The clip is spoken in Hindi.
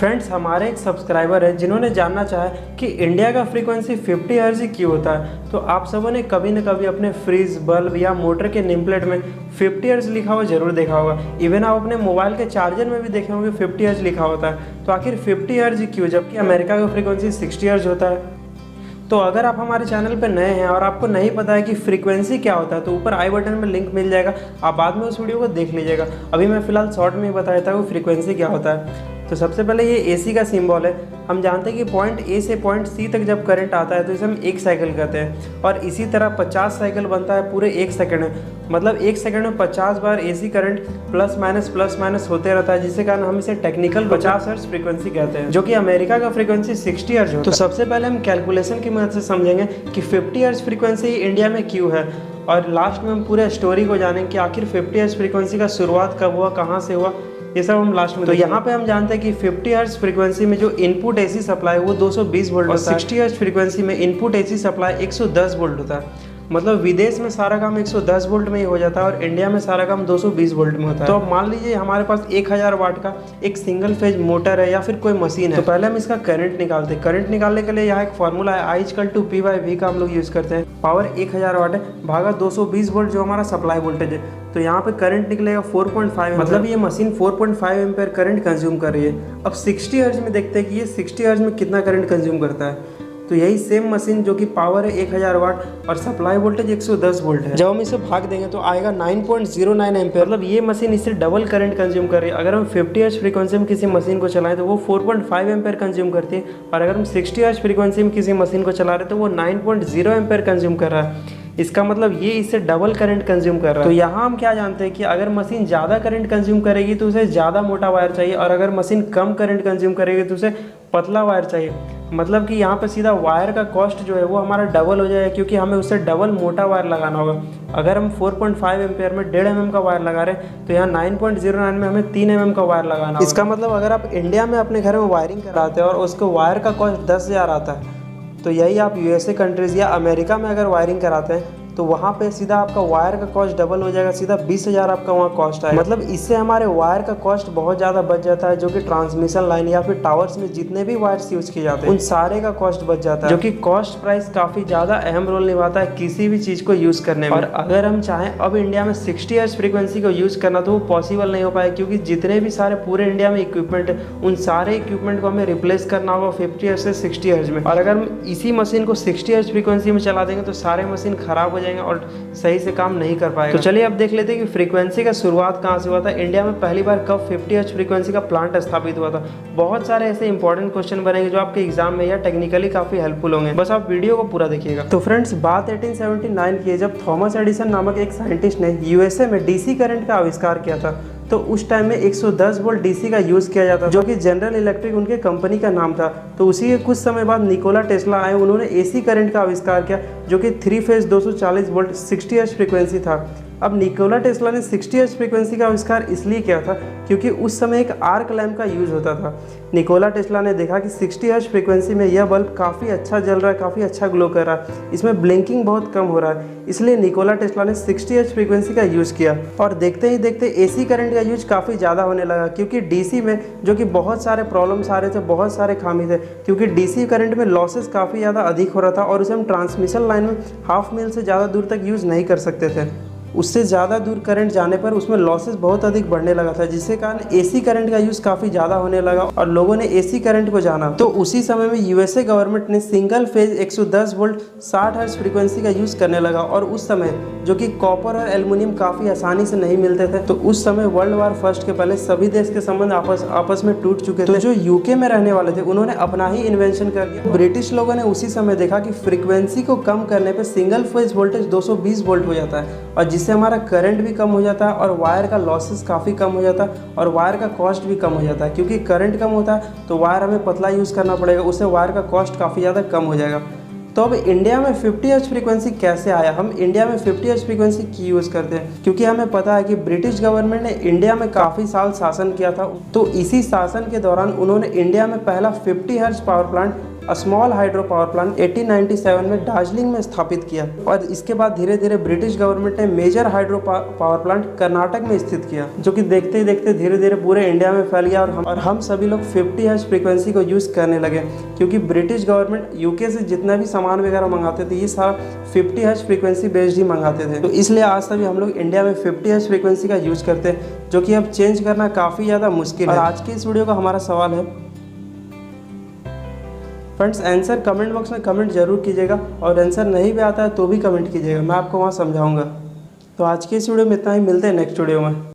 फ्रेंड्स, हमारे एक सब्सक्राइबर है जिन्होंने जानना चाहा कि इंडिया का फ्रीक्वेंसी 50 हर्ट्ज ही क्यों होता है। तो आप सबों ने कभी न कभी अपने फ्रिज, बल्ब या मोटर के नेम प्लेट में 50 हर्ट्ज लिखा हुआ जरूर देखा होगा। इवन आप अपने मोबाइल के चार्जर में भी देखे होंगे 50 हर्ट्ज लिखा होता है। तो आखिर 50 हर्ट्ज क्यों, जबकि अमेरिका का फ्रीक्वेंसी 60 हर्ट्ज होता है। तो अगर आप हमारे चैनल पर नए हैं और आपको नहीं पता है कि फ्रीक्वेंसी क्या होता है, तो ऊपर आई बटन में लिंक मिल जाएगा, आप बाद में उस वीडियो को देख लीजिएगा। अभी मैं फिलहाल शॉर्ट में ही बता देता हूँ फ्रीक्वेंसी क्या होता है। तो सबसे पहले ये एसी का सिंबल है। हम जानते हैं कि पॉइंट ए से पॉइंट सी तक जब करंट आता है तो इसे हम 1 साइकिल कहते हैं, और इसी तरह 50 साइकिल बनता है पूरे 1 सेकंड में। मतलब 1 सेकंड में 50 बार एसी करंट प्लस माइनस होते रहता है, जिसके कारण हम इसे टेक्निकल 50 हर्ट्ज फ्रीक्वेंसी कहते हैं, जो कि अमेरिका का फ्रीक्वेंसी 60 हर्ट्ज होता है। तो सबसे पहले हम कैलकुलेशन की मदद से समझेंगे कि 50 हर्ट्ज फ्रीक्वेंसी इंडिया में क्यों है, और लास्ट में हम पूरे स्टोरी को जानेंगे कि आखिर 50 हर्ट्ज फ्रीक्वेंसी का शुरुआत कब हुआ, कहाँ से हुआ, ये सब हम लास्ट में। तो यहाँ पे हम जानते हैं कि 50 हर्ट्ज फ्रीक्वेंसी में जो इनपुट एसी सप्लाई वो 220 वोल्ट होता है, 60 हर्ट्ज फ्रीक्वेंसी में इनपुट एसी सप्लाई 110 वोल्ट होता है। मतलब विदेश में सारा काम 110 वोल्ट में ही हो जाता है और इंडिया में सारा काम 220 वोल्ट में होता है। तो अब मान लीजिए हमारे पास 1000 वाट का एक सिंगल फेज मोटर है या फिर कोई मशीन है। तो पहले हम इसका करंट निकालते हैं। करंट निकालने के लिए यहाँ एक फॉर्मूला है, I=P/V का हम लोग यूज़ करते हैं। पावर 1000 वाट है भागा 220 वोल्ट जो हमारा सप्लाई वोल्टेज है। तो यहाँ पे करंट निकलेगा 4.5, मतलब ये मशीन 4.5 एम्पेयर करंट कंज्यूम कर रही है। अब 60 हर्ट्ज में देखते हैं कि ये 60 हर्ट्ज में कितना करंट कंज्यूम करता है। तो यही सेम मशीन जो कि पावर है 1000 वाट और सप्लाई वोल्टेज 110 वोल्ट है, जब हम इसे भाग देंगे तो आएगा 9.09 एम्पेयर। मतलब ये मशीन इससे डबल करंट कंज्यूम कर रही है। अगर हम 50 हर्ट्ज फ्रीक्वेंसी में किसी मशीन को चलाएं तो वो 4.5 एम्पेयर कंज्यूम करती है, और अगर हम 60 हर्ट्ज फ्रीक्वेंसी में किसी मशीन को चला रहे तो वो 9.0 एम्पेयर कंज्यूम कर रहा है। इसका मतलब ये इससे डबल करंट कंज्यूम कर रहा है। तो यहाँ हम क्या जानते हैं कि अगर मशीन ज़्यादा करंट कंज्यूम करेगी तो उसे ज़्यादा मोटा वायर चाहिए, और अगर मशीन कम करंट कंज्यूम करेगी तो उसे पतला वायर चाहिए। मतलब कि यहाँ पे सीधा वायर का कॉस्ट जो है वो हमारा डबल हो जाएगा, क्योंकि हमें उससे डबल मोटा वायर लगाना होगा। अगर हम 4.5 एम्पेयर में 1.5 mm का वायर लगा रहे हैं तो यहाँ 9.09 में हमें 3 mm का वायर लगाना होगा। इसका मतलब अगर आप इंडिया में अपने घर में वायरिंग कराते हैं और उसको वायर का कॉस्ट 10,000 आता है, तो यही आप USA कंट्रीज़ या अमेरिका में अगर वायरिंग कराते हैं तो वहाँ पे सीधा आपका वायर का कॉस्ट डबल हो जाएगा, सीधा 20,000 आपका वहाँ कॉस्ट आएगा। मतलब इससे हमारे वायर का कॉस्ट बहुत ज़्यादा बच जाता है, जो कि ट्रांसमिशन लाइन या फिर टावर्स में जितने भी वायर्स यूज़ किए जाते हैं उन सारे का कॉस्ट बच जाता है, जो कि कॉस्ट प्राइस काफ़ी ज़्यादा अहम रोल निभाता है किसी भी चीज़ को यूज़ करने में। और अगर हम चाहें अब इंडिया में 60 हर्ट्ज फ्रीक्वेंसी को यूज़ करना तो वो पॉसिबल नहीं हो पाएगा, क्योंकि जितने भी सारे पूरे इंडिया में इक्विपमेंट है उन सारे इक्विपमेंट को हमें रिप्लेस करना होगा 50 हर्ट्ज से 60 हर्ट्ज में। और अगर हम इसी मशीन को 60 हर्ट्ज फ्रीक्वेंसी में चला देंगे तो सारे मशीन खराब हो जाएंगे और सही से काम नहीं कर पाएगा। तो चलिए अब देख लेते हैं कि फ्रीक्वेंसी का शुरुआत कहाँ से हुआ था। इंडिया में पहली बार कब 50 हर्ट्ज फ्रीक्वेंसी का प्लांट स्थापित हुआ था। बहुत सारे ऐसे इंपॉर्टेंट क्वेश्चन बनेंगे जो आपके एग्जाम में या टेक्निकली काफी हेल्पफुल होंगे, बस आप वीडियो को पूरा देखिएगा। तो फ्रेंड्स, बात 1879 की है, जब थॉमस एडिसन नामक एक साइंटिस्ट ने USA में DC करंट का आविष्कार किया था। तो उस टाइम में 110 वोल्ट DC का यूज़ किया जाता था, जो कि जनरल इलेक्ट्रिक उनके कंपनी का नाम था। तो उसी के कुछ समय बाद निकोला टेस्ला आए, उन्होंने AC करंट का आविष्कार किया, जो कि 3 फेज 240 वोल्ट 60 हर्ट्ज फ्रीक्वेंसी था। अब निकोला टेस्ला ने 60 हर्ट्ज फ्रीक्वेंसी का आविष्कार इसलिए किया था क्योंकि उस समय एक आर्क लैम्प का यूज़ होता था। निकोला टेस्ला ने देखा कि 60 हर्ट्ज फ्रीक्वेंसी में यह बल्ब काफ़ी अच्छा जल रहा है, काफ़ी अच्छा ग्लो कर रहा है, इसमें ब्लिंकिंग बहुत कम हो रहा है। इसलिए निकोला टेस्ला ने 60 हर्ट्ज फ्रीक्वेंसी का यूज़ किया, और देखते ही देखते AC करंट का यूज काफ़ी ज़्यादा होने लगा, क्योंकि DC में जो कि बहुत सारे प्रॉब्लम्स आ रहे थे, बहुत सारे खामी थे, क्योंकि DC करंट में लॉसेस काफ़ी ज़्यादा अधिक हो रहा था और उसे हम ट्रांसमिशन लाइन में हाफ मील से ज़्यादा दूर तक यूज़ नहीं कर सकते थे। उससे ज़्यादा दूर करंट जाने पर उसमें लॉसेस बहुत अधिक बढ़ने लगा था, जिससे कारण AC करंट का यूज़ काफ़ी ज़्यादा होने लगा और लोगों ने AC करंट को जाना। तो उसी समय में USA गवर्नमेंट ने single phase 110 volt 60 hertz frequency का यूज़ करने लगा। और उस समय जो कि कॉपर और एल्युमिनियम काफ़ी आसानी से नहीं मिलते थे, तो उस समय वर्ल्ड वार फर्स्ट के पहले सभी देश के संबंध आपस में टूट चुके थे। तो जो UK में रहने वाले थे उन्होंने अपना ही इन्वेंशन कर दिया। ब्रिटिश लोगों ने उसी समय देखा कि फ्रीक्वेंसी को कम करने पर सिंगल फेज वोल्टेज 220 वोल्ट हो जाता है, और जिससे हमारा करंट भी कम हो जाता है और वायर का लॉसेस काफ़ी कम हो जाता है और वायर का कॉस्ट भी कम हो जाता है। क्योंकि करंट कम होता है तो वायर हमें पतला यूज़ करना पड़ेगा, उससे वायर का कॉस्ट काफ़ी ज़्यादा कम हो जाएगा। तो अब इंडिया में 50 हर्ट्ज फ्रीक्वेंसी कैसे आया। हम इंडिया में 50 हर्ट्ज फ्रीक्वेंसी क्यों यूज़ करते हैं, क्योंकि हमें पता है कि ब्रिटिश गवर्नमेंट ने इंडिया में काफ़ी साल शासन किया था। तो इसी शासन के दौरान उन्होंने इंडिया में पहला 50 hertz power plant small hydro power plant 1897 में दार्जिलिंग में स्थापित किया और इसके बाद धीरे धीरे ब्रिटिश गवर्नमेंट ने major hydro power plant Karnataka में स्थित किया, जो कि देखते ही देखते धीरे धीरे पूरे इंडिया में फैल गया और हम सभी लोग 50 हर्ट्ज फ्रीक्वेंसी को यूज करने लगे, क्योंकि ब्रिटिश गवर्नमेंट यूके से जितना भी सामान वगैरह मंगाते थे ये सारा 50 हर्ट्ज फ्रीक्वेंसी बेस्ड ही मंगाते थे। तो इसलिए आज सभी हम लोग इंडिया में 50 हर्ट्ज फ्रीक्वेंसी का यूज करते हैं, जो कि अब चेंज करना काफ़ी ज़्यादा मुश्किल है। और आज के इस वीडियो का हमारा सवाल है फ्रेंड्स, आंसर कमेंट बॉक्स में कमेंट जरूर कीजिएगा और आंसर नहीं भी आता है तो भी कमेंट कीजिएगा, मैं आपको वहाँ समझाऊंगा। तो आज के इस वीडियो में इतना ही, मिलते हैं नेक्स्ट वीडियो में।